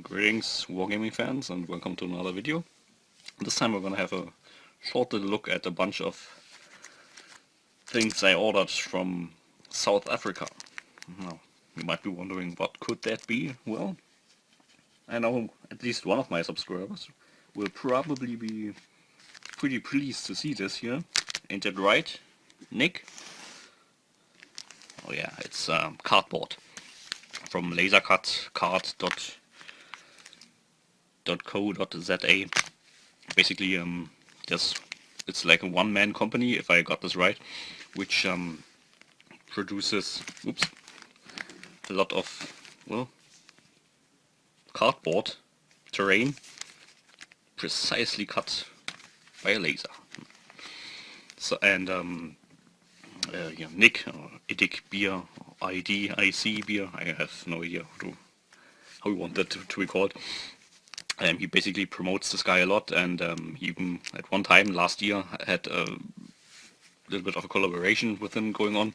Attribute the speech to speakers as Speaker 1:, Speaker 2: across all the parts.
Speaker 1: Greetings Wargaming fans and welcome to another video. This time we're gonna have a short little look at a bunch of things I ordered from South Africa. Now, you might be wondering what could that be? Well, I know at least one of my subscribers will probably be pretty pleased to see this here. Ain't that right, Nick? Oh yeah, it's cardboard from lasercutcard.co.za. Basically, it's like a one-man company, if I got this right, which produces a lot of, well, cardboard terrain precisely cut by a laser. So yeah, Nick, or Idic Beer, or IC Beer, I have no idea how we want that to be called. He basically promotes this guy a lot, and he even at one time last year had a little bit of a collaboration with him going on.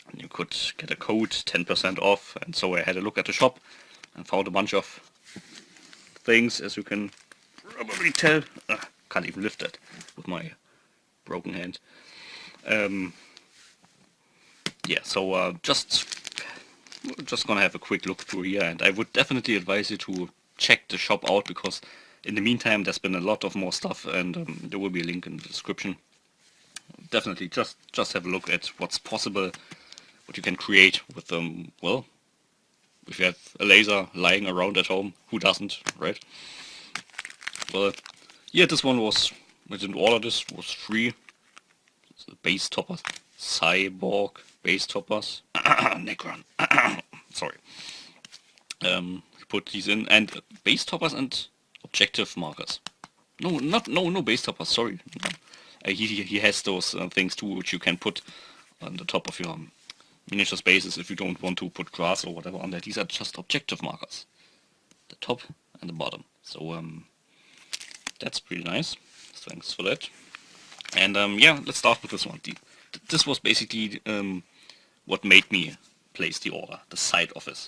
Speaker 1: And you could get a code 10% off, and so I had a look at the shop and found a bunch of things, as you can probably tell. Can't even lift it with my broken hand. Yeah, so just gonna have a quick look through here, and I would definitely advise you to check the shop out, because in the meantime there's been a lot of more stuff, and there will be a link in the description. Definitely just have a look at what's possible, what you can create with well, if you have a laser lying around at home, who doesn't, right? Well, yeah, this one was, I didn't order this, was free. It's the base toppers, Cyborg base toppers, Necron, sorry. You put these in, and base toppers and objective markers. No base toppers, sorry. He has those things too, which you can put on the top of your miniature spaces if you don't want to put grass or whatever on there. These are just objective markers, the top and the bottom. So that's pretty nice. Thanks for that. And yeah, let's start with this one. This was basically what made me place the order. The side office.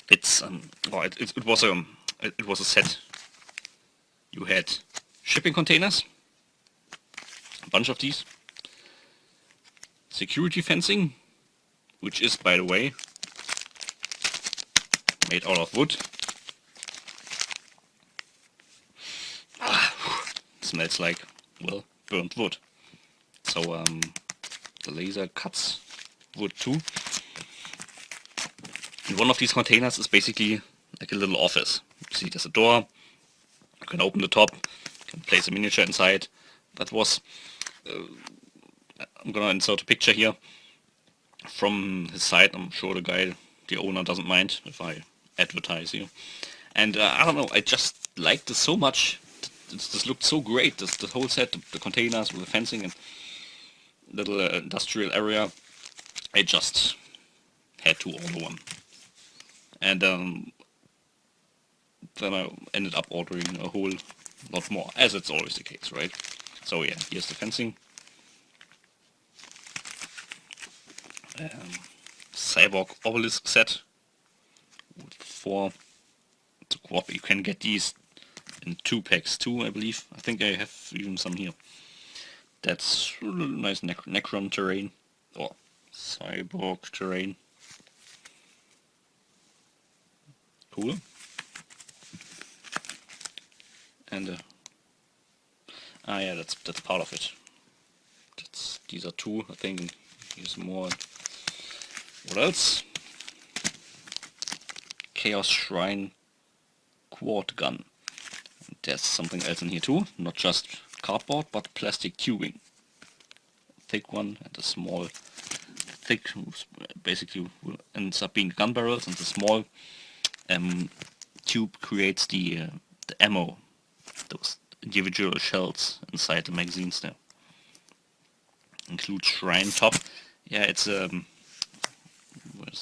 Speaker 1: It's it was a set. You had shipping containers, a bunch of these, security fencing, which is, by the way, made out of wood. Smells like, well, burnt wood. So the laser cuts wood too. And one of these containers is basically like a little office. You see, there's a door. You can open the top. You can place a miniature inside. That was. I'm gonna insert a picture here from his site. I'm sure the owner, doesn't mind if I advertise here. And I don't know. I just liked this so much. This looked so great. The whole set, the containers with the fencing and little industrial area. I just had to order one. And then I ended up ordering a whole lot more, as it's always the case, right? So yeah, here's the fencing. Cyborg obelisk set with 4 quad. You can get these in 2 packs too, I believe. I think I have even some here. That's a nice Necron terrain, or Cyborg terrain. Cool. And yeah, that's part of it. These are 2, I think. Here's more. What else? Chaos Shrine quad gun. And there's something else in here too. Not just cardboard, but plastic tubing. A thick one and a small. Thick basically ends up being gun barrels, and the small tube creates the ammo, those individual shells inside the magazines there. Includes shrine top. Yeah, it's where's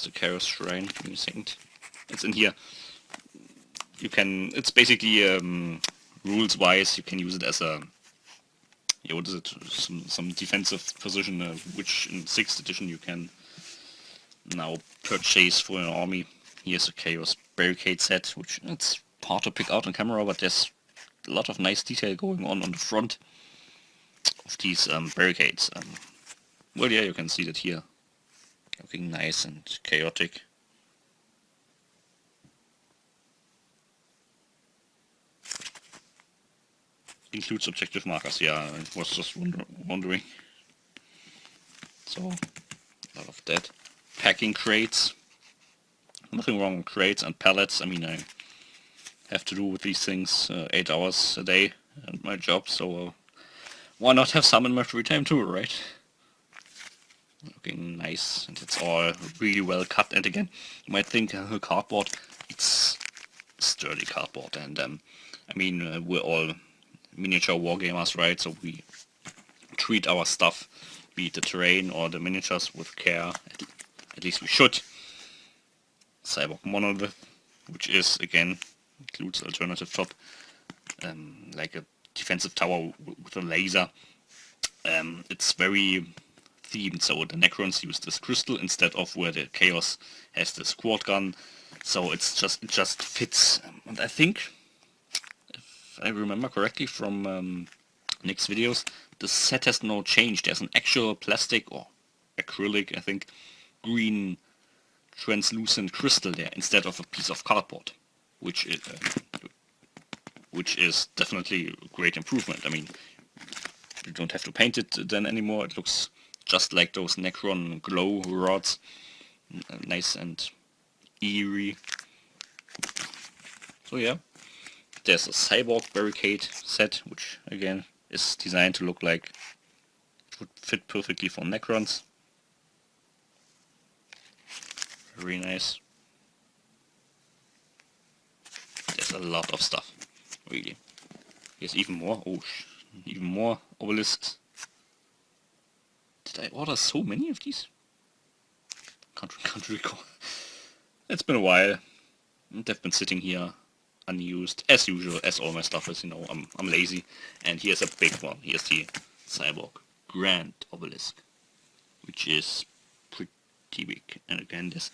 Speaker 1: the Chaos Shrine? Give me a second. It's in here. You can. It's basically rules wise, you can use it as a. Yeah, what is it? Some defensive position, which in 6th edition you can now purchase for an army. here's a Chaos barricade set, which it's hard to pick out on camera, but there's a lot of nice detail going on the front of these barricades. Well, yeah, you can see that here, looking nice and chaotic. Includes objective markers, yeah, I was just wondering. So, a lot of that. Packing crates. Nothing wrong with crates and pallets. I mean, I have to do with these things 8 hours a day at my job, so why not have some in my free time too, right? Looking nice, and it's all really well cut. And again, you might think cardboard, it's sturdy cardboard, and I mean, we're all miniature wargamers, right? So we treat our stuff, be it the terrain or the miniatures, with care. At least we should. Cyborg Monolith, which is, again, includes alternative top, like a defensive tower with a laser. It's very themed, so the Necrons use this crystal instead of where the Chaos has the squad gun. So it just fits. And I think, if I remember correctly from Nick's videos, the set has no change. There's an actual plastic or acrylic, I think, green translucent crystal there instead of a piece of cardboard, which is definitely a great improvement. I mean, you don't have to paint it then anymore. It looks just like those Necron glow rods, nice and eerie. So yeah, there's a Cyborg barricade set, which again is designed to look like it would fit perfectly for Necrons. Very nice. There's a lot of stuff, really. Here's even more. Oh, even more obelisks. Did I order so many of these? Can't recall. It's been a while. They've been sitting here unused, as usual, as all my stuff is. You know, I'm lazy. And here's a big one. Here's the Cyborg Grand Obelisk, which is pretty big. And again, this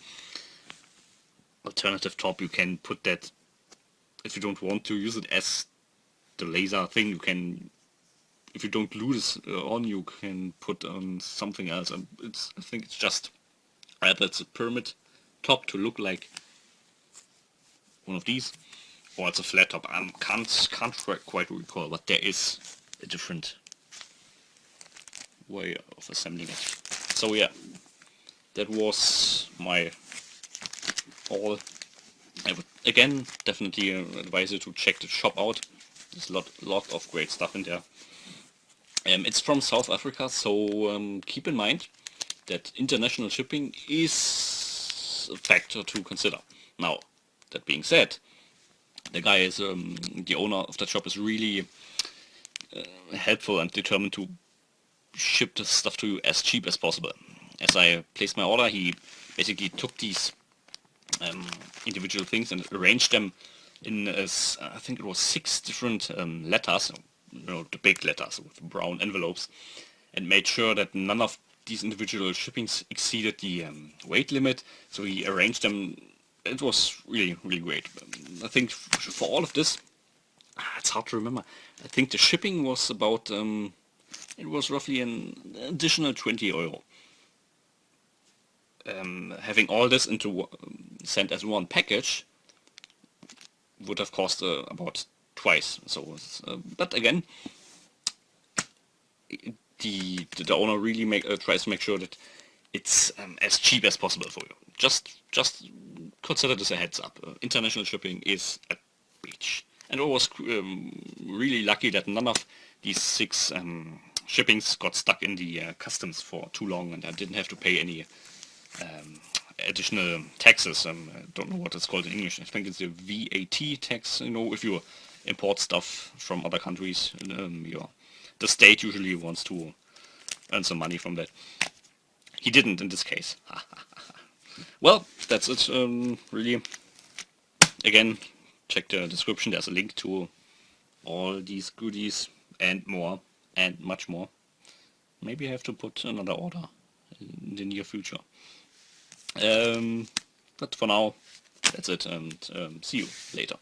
Speaker 1: alternative top, you can put that, if you don't want to use it as the laser thing, you can, if you don't glue this on, you can put on something else. And I think it's just either it's a pyramid top to look like one of these, or it's a flat top. I can't quite recall, but there is a different way of assembling it. So yeah, that was my haul. I would again definitely advise you to check the shop out. There's a lot of great stuff in there. It's from South Africa, so keep in mind that international shipping is a factor to consider. Now, that being said, the guy is the owner of the shop is really helpful and determined to ship the stuff to you as cheap as possible. As I placed my order, he basically took these individual things and arranged them in, I think it was 6 different letters, you know, the big letters with brown envelopes, and made sure that none of these individual shippings exceeded the weight limit. So he arranged them. It was really, really great. I think for all of this, it's hard to remember. I think the shipping was about, it was roughly an additional 20 euro. Having all this sent as one package would have cost about twice. So, but again, the owner really tries to make sure that it's as cheap as possible for you. Just consider this a heads up. International shipping is a breach, and I was really lucky that none of these 6 shippings got stuck in the customs for too long, and I didn't have to pay any additional taxes. I don't know what it's called in English. I think it's the VAT tax. You know, if you import stuff from other countries, the state usually wants to earn some money from that. He didn't in this case. Well, that's it. Really. Again, check the description. There's a link to all these goodies and more, and much more. Maybe I have to put another order in the near future. But for now, That's it, and see you later.